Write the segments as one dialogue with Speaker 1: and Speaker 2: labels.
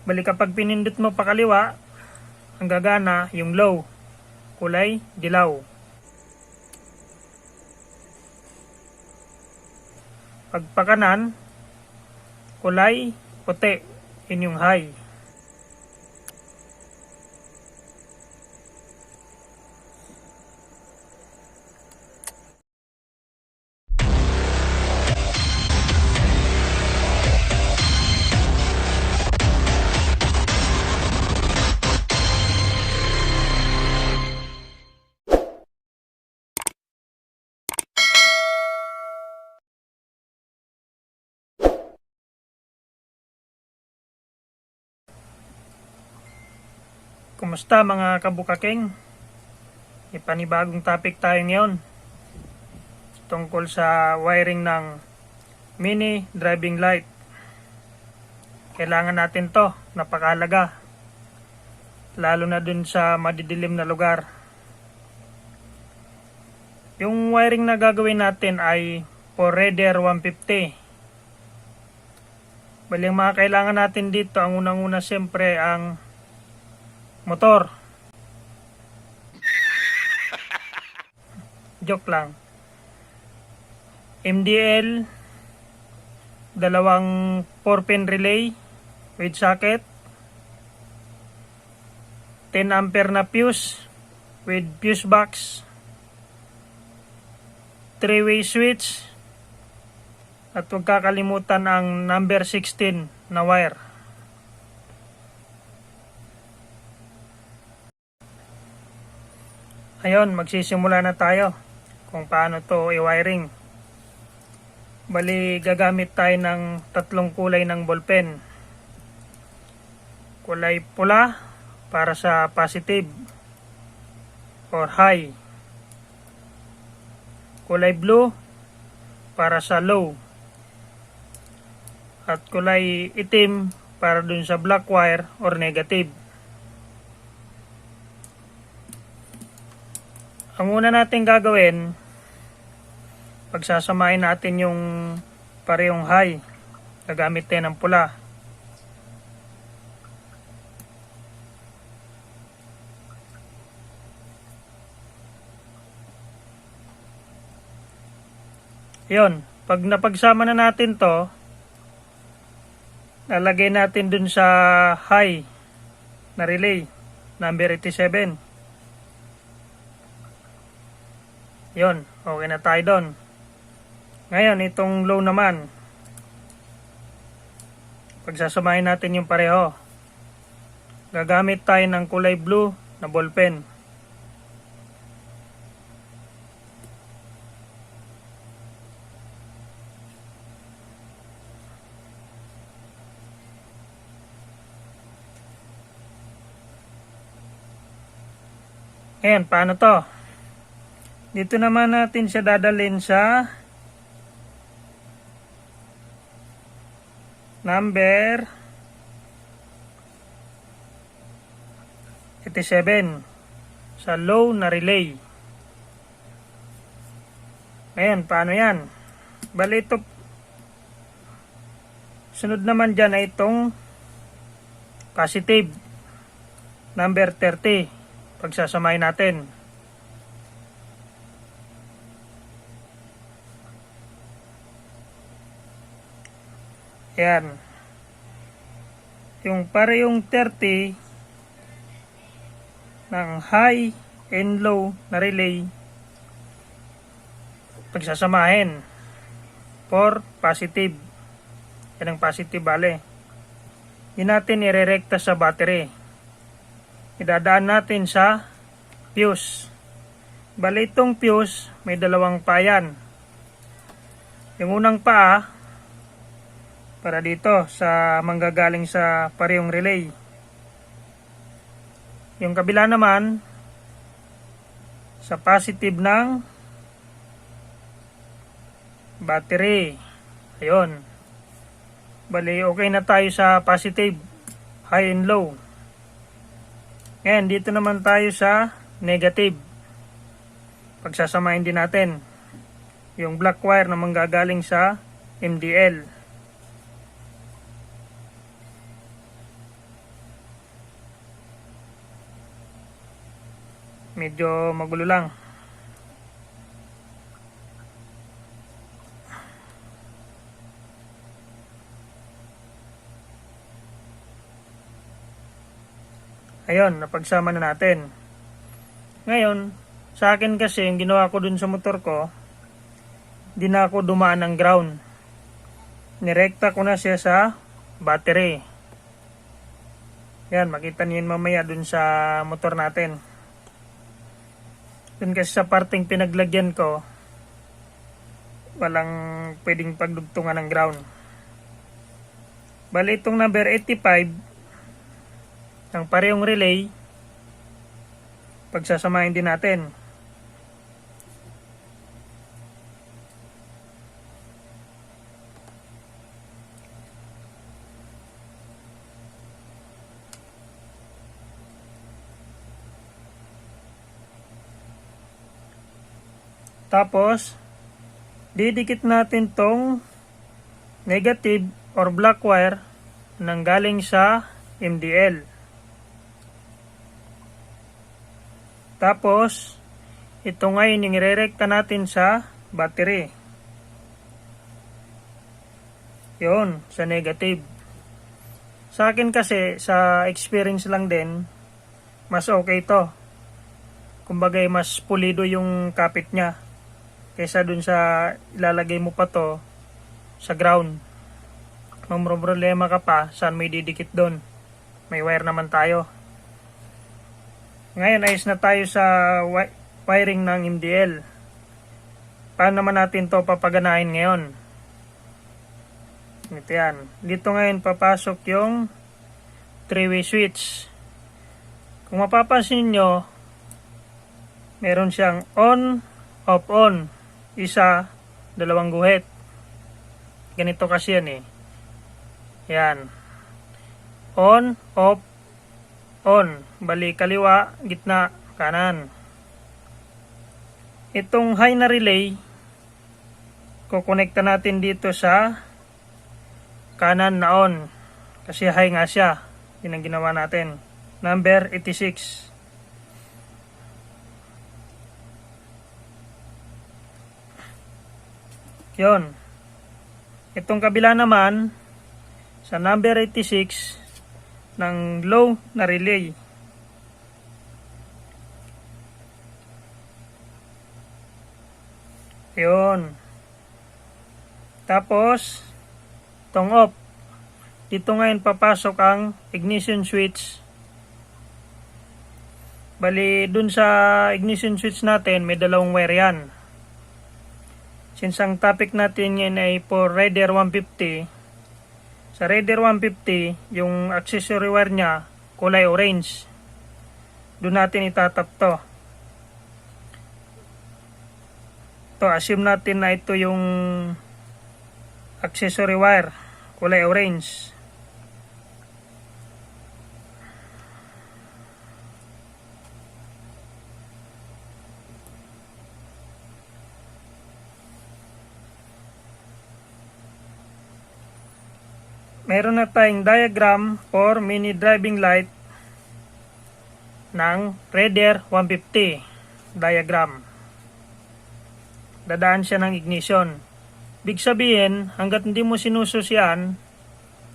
Speaker 1: Bali kapag pinindot mo pa kaliwa, ang gagana yung low, kulay dilaw. Pag pakanan, kulay puti, yun yung high. Kumusta mga kabukaking? May panibagong topic tayo ngayon tungkol sa wiring ng mini driving light. Kailangan natin to, napakahalaga, lalo na dun sa madidilim na lugar. Yung wiring na gagawin natin ay for Raider 150. Bali ang mga kailangan natin dito, ang unang-una siyempre ang motor. Joke lang. MDL, dalawang 4-pin relay with socket, 10 ampere na fuse with fuse box, 3-way switch, at huwag kakalimutan ang number 16 na wire. Ayun, magsisimula na tayo kung paano to i-wiring. Bali, gagamit tayo ng tatlong kulay ng ballpen. Kulay pula para sa positive or high. Kulay blue para sa low. At kulay itim para dun sa black wire or negative. Ang una natin gagawin, pagsasamahin natin yung parehong high, gagamit tayo ng pula. Yun, pag napagsama na natin to, lalagay natin dun sa high na relay, number 87. Yun, okay na tayo doon. Ngayon, itong low naman, pagsasamahin natin yung pareho, gagamit tayo ng kulay blue na ballpen. Ngayon, paano to? Dito naman natin siya dadalhin sa number 87 sa low na relay. Ngayon, paano yan? Bali ito, sunod naman dyan ay itong positive number 30. Pagsasamahin natin. Yan. Yung parehong 30 ng high and low na relay, pagsasamahin for positive. Yan ang positive, bale. Yun natin irerekta sa battery. Idadaan natin sa fuse. Bale itong fuse may dalawang payan. Yung unang paa para dito sa manggagaling sa parehong relay. Yung kabila naman sa positive ng battery. Ayun. Bali, okay na tayo sa positive, high and low. Ngayon, dito naman tayo sa negative. Pagsasamahin din natin yung black wire na manggagaling sa MDL. Medyo magulo lang. Ayun, napagsama na natin. Ngayon, sa akin kasi, yung ginawa ko dun sa motor ko, di na ako dumaan ng ground. Nirekta ko na siya sa battery. Yan, makita niyo mamaya dun sa motor natin. Dun kasi sa parting pinaglagyan ko, walang pwedeng pagdugtungan ng ground. Bali itong number 85, ang parehong relay, pagsasamahin din natin. Tapos, didikit natin tong negative or black wire nang galing sa MDL. Tapos, ito ngayon yung irerekta natin sa battery. Yun, sa negative. Sa akin kasi, sa experience lang din, mas okay to. Kumbaga, mas pulido yung kapit niya kaysa dun sa ilalagay mo pa to sa ground. Problema ka pa, saan may didikit doon? May wire naman tayo. Ngayon, ayos na tayo sa wiring ng MDL. Paano naman natin to papaganahin ngayon? Ito yan. Dito ngayon papasok yung 3-way switch. Kung mapapansin nyo, meron siyang on, off, on. Isa, dalawang guhit. Ganito kasi yan eh. Yan. On, off, on. Bali kaliwa, gitna, kanan. Itong high na relay, kukonekta natin dito sa kanan na on. Kasi high nga siya. Yun ang ginawa natin. Number 86. Yun. Itong kabila naman, sa number 86, ng low na relay. Yun. Tapos, itong off. Dito ngayon papasok ang ignition switch. Bali, dun sa ignition switch natin, may dalawang wire yan. Since ang topic natin yan ay for Raider 150, sa Raider 150, yung accessory wire niya, kulay orange. Doon natin itatap to. To, assume natin na ito yung accessory wire, kulay orange. Meron na tayong diagram for mini driving light ng Raider 150 diagram. Dadaan siya ng ignition. Big sabihin, hanggat hindi mo sinusus yan,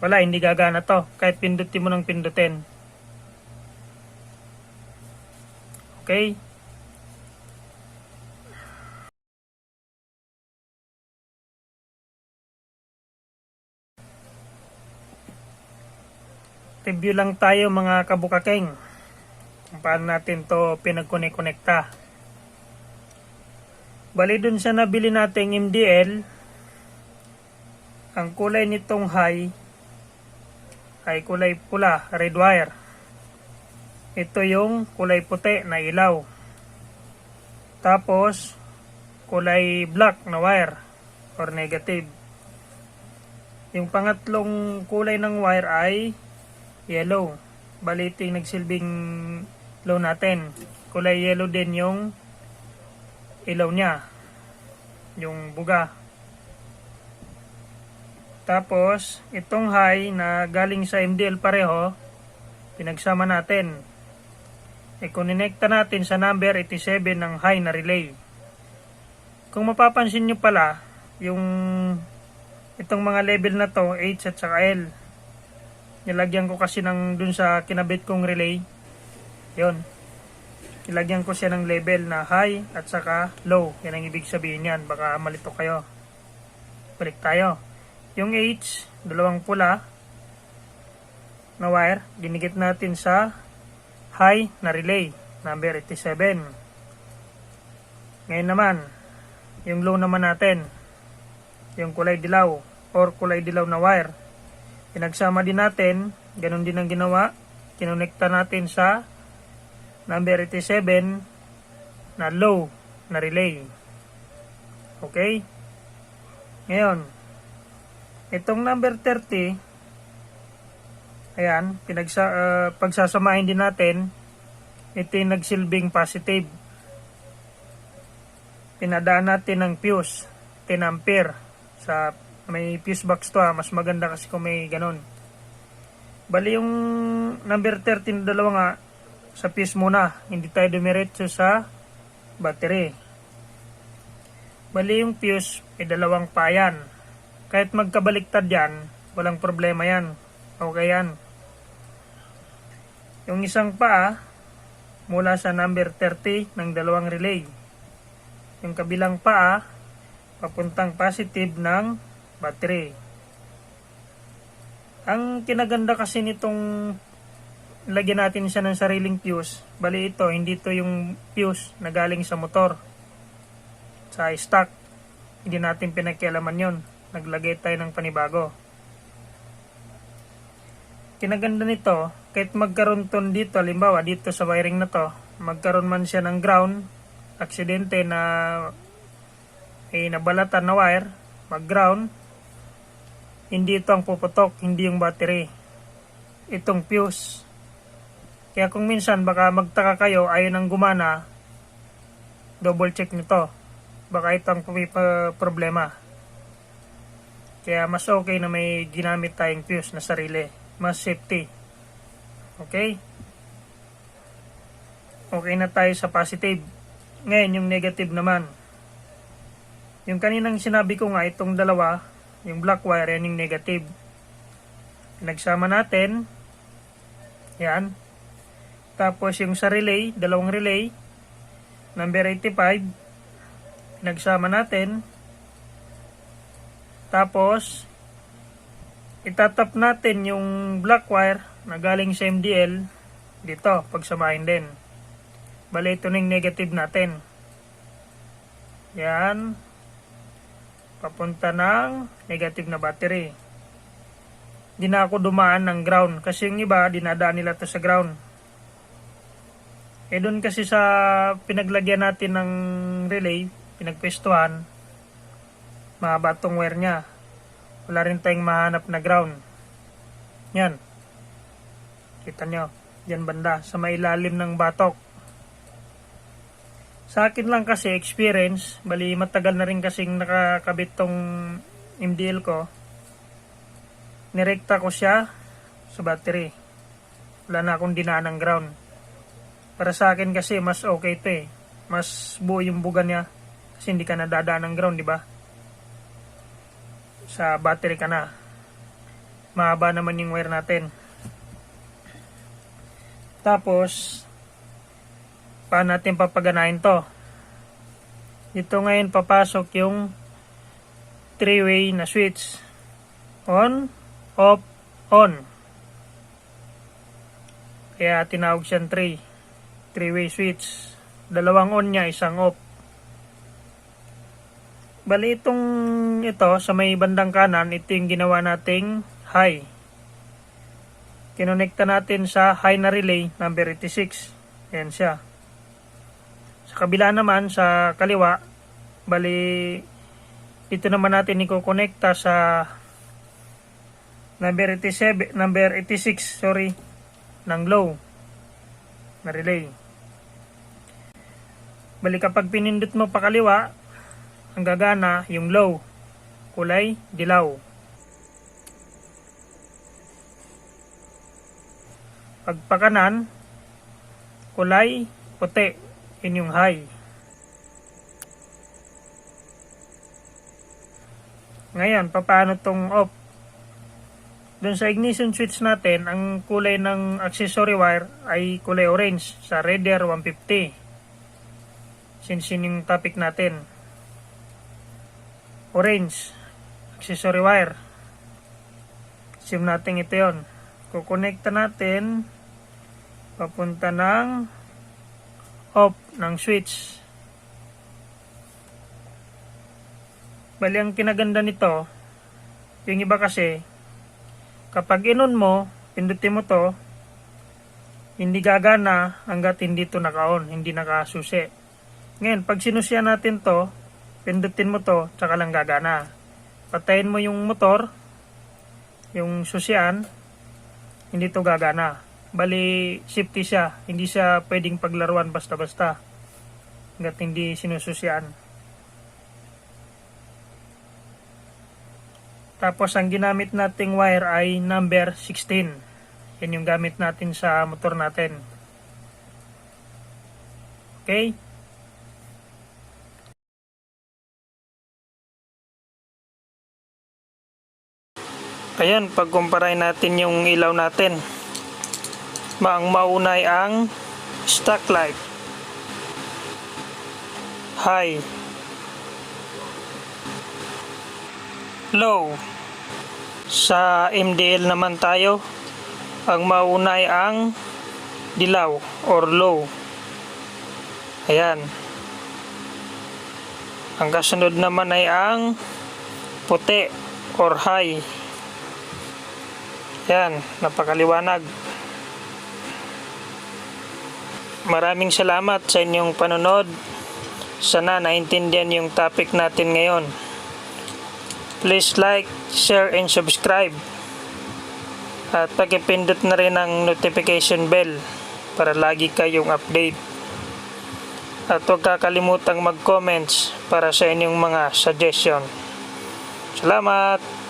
Speaker 1: wala, hindi gagana to. Kahit pindutin mo ng pindutin. Okay? Review lang tayo mga kabukakeng kung paano natin to pinagkone-konekta. Bali dun sa nabili nating MDL, ang kulay nitong high ay kulay pula, red wire. Ito yung kulay puti na ilaw. Tapos kulay black na wire or negative. Yung pangatlong kulay ng wire ay yellow. Bali ito yung nagsilbing low natin. Kulay yellow din yung ilaw niya. Yung buga. Tapos, itong high na galing sa MDL pareho, pinagsama natin. i-connecta natin sa number 87 ng high na relay. Kung mapapansin nyo pala, itong mga level na to, H at saka L, nilagyan ko kasi dun sa kinabit kong relay. Yun. Nilagyan ko siya ng level na high at saka low. Yan ang ibig sabihin yan. Baka malito kayo. Balik tayo. Yung H, dalawang pula na wire, dinigit natin sa high na relay, number 87. Ngayon naman, yung low naman natin, yung kulay dilaw or kulay dilaw na wire, pinagsama din natin, ganun din ang ginawa, kinonekta natin sa number 87 na low na relay. Okay? Ngayon, itong number 30, ayan, pagsasamahin din natin, ito yung nagsilbing positive. Pinadaan natin ng fuse, 10 ampere. May fuse box to mas maganda kasi kung may ganun. Bali yung number 13 na dalawa nga, sa fuse muna, hindi tayo dumiretso sa battery. Bali yung fuse, ay dalawang pa yan. Kahit magkabaliktad yan, walang problema yan. Okay yan. Yung isang paa, mula sa number 30 ng dalawang relay. Yung kabilang paa, papuntang positive ng battery. Ang kinaganda kasi nitong lagyan natin siya ng sariling fuse, bali ito, hindi to yung fuse na galing sa motor. Sa stock, hindi natin pinagkialaman yon. Naglagay tayo ng panibago. Kinaganda nito, kahit magkaroon ton dito, halimbawa dito sa wiring na to, magkaroon man siya ng ground, aksidente na nabalatan na wire, mag-ground, hindi ito ang puputok, hindi yung battery. Itong fuse. Kaya kung minsan baka magtaka kayo, ayaw nang gumana, double check nito. Baka ito ang problema. Kaya mas okay na may ginamit tayong fuse na sarili. Mas safety. Okay? Okay na tayo sa positive. Ngayon, yung negative naman. Yung kaninang sinabi ko nga, itong dalawa, yung black wire, yan yung negative. Pinagsama natin. Yan. Tapos yung sa relay, dalawang relay, number 85, pinagsama natin. Tapos, itatap natin yung black wire na galing sa MDL dito, pagsamahin din. Bali, ito na yung negative natin. Yan. Papunta ng negative na battery. Di na ako dumaan ng ground kasi yung iba, dinadaan nila to sa ground. Doon kasi sa pinaglagyan natin ng relay, pinagpwestuhan, mahaba tong wire nya. Wala rin tayong mahanap na ground. Yan. Kita nyo. Yan banda. Sa may ilalim ng batok. Sa akin lang kasi experience. Bali matagal na rin kasing nakakabit tong MDL ko. Nirekta ko siya sa battery. Wala na akong dinaan ng ground. Para sa akin kasi mas okay ito eh. Mas buo yung buga niya. Kasi hindi ka nadadaan ng ground, di ba? Sa battery ka na. Mahaba naman yung wire natin. Tapos, paano natin papaganahin to? Dito ngayon papasok yung 3-way na switch. On, off, on. Kaya tinawag siyang 3-way switch. Dalawang on niya, isang off. Bali ito sa may bandang kanan, ito yung ginawa nating high. Kinonekta natin sa high na relay, number 86. Ayan siya. Sa kabila naman, sa kaliwa, bali ito naman natin ikokonekta sa number 86, ng low na relay. Bali kapag pinindot mo pa kaliwa, ang gagana yung low, kulay dilaw. Pag pakanan, kulay puti. Yun yung high. Ngayon, paano tong off? Doon sa ignition switch natin, ang kulay ng accessory wire ay kulay orange sa Raider 150. Since yun yung topic natin. Orange, accessory wire. Assume natin ito yun. Kukonekta natin papunta ng off ng switch. Bali, ang kinaganda nito, yung iba kasi, kapag inon mo, pindutin mo to, hindi gagana hanggat hindi to naka-on, hindi nakasusi. Ngayon, pag sinusiyan natin to, pindutin mo to, tsaka lang gagana. Patayin mo yung motor, yung susian, hindi to gagana. Bali, safety siya. Hindi siya pwedeng paglaruan basta-basta hanggat hindi sinususian. Tapos, ang ginamit nating wire ay number 16. Yan yung gamit natin sa motor natin. Okay? Ayan, pagkumparahin natin yung ilaw natin. Ang maunay ang stock light. High. Low. Sa MDL naman tayo, ang maunay ang dilaw or low. Ayan. Ang kasunod naman ay ang puti or high. Ayan, napakaliwanag. Maraming salamat sa inyong panonood. Sana naintindihan yung topic natin ngayon. Please like, share, and subscribe. At pakipindot na rin ang notification bell para lagi kayong update. At huwag kakalimutang mag-comments para sa inyong mga suggestion. Salamat!